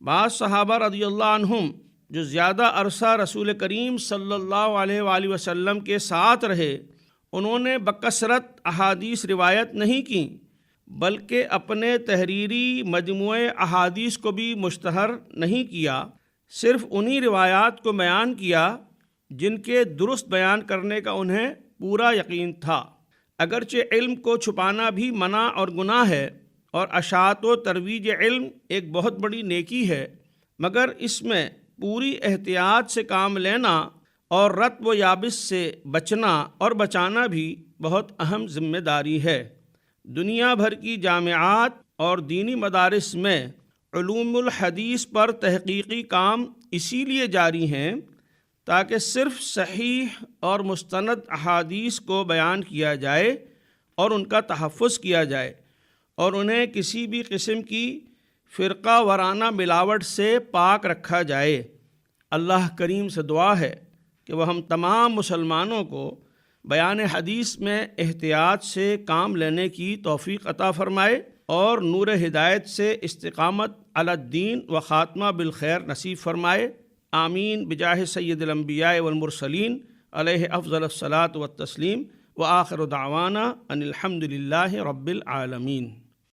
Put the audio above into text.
بعض صحابہ رضی اللہ عنہم جو زیادہ عرصہ رسول کریم صلی اللہ علیہ وآلہ وسلم کے ساتھ رہے، انہوں نے بکثرت احادیث روایت نہیں کیں، بلکہ اپنے تحریری مجموعے احادیث کو بھی مشتہر نہیں کیا، صرف انہی روایات کو بیان کیا جن کے درست بیان کرنے کا انہیں پورا یقین تھا۔ اگرچہ علم کو چھپانا بھی منع اور گناہ ہے، اور اشاعت و ترویج علم ایک بہت بڑی نیکی ہے، مگر اس میں پوری احتیاط سے کام لینا اور رطب و یابس سے بچنا اور بچانا بھی بہت اہم ذمہ داری ہے۔ دنیا بھر کی جامعات اور دینی مدارس میں علوم الحدیث پر تحقیقی کام اسی لیے جاری ہیں تاکہ صرف صحیح اور مستند احادیث کو بیان کیا جائے اور ان کا تحفظ کیا جائے، اور انہیں کسی بھی قسم کی فرقہ وارانہ ملاوٹ سے پاک رکھا جائے۔ اللہ کریم سے دعا ہے کہ وہ ہم تمام مسلمانوں کو بیان حدیث میں احتیاط سے کام لینے کی توفیق عطا فرمائے اور نور ہدایت سے استقامت علی الدین و خاتمہ بالخیر نصیب فرمائے۔ آمین بجاہ سید الانبیاء والمرسلین علیہ افضل الصلاۃ والتسلیم، وآخر دعوانا ان الحمد للہ رب العالمین۔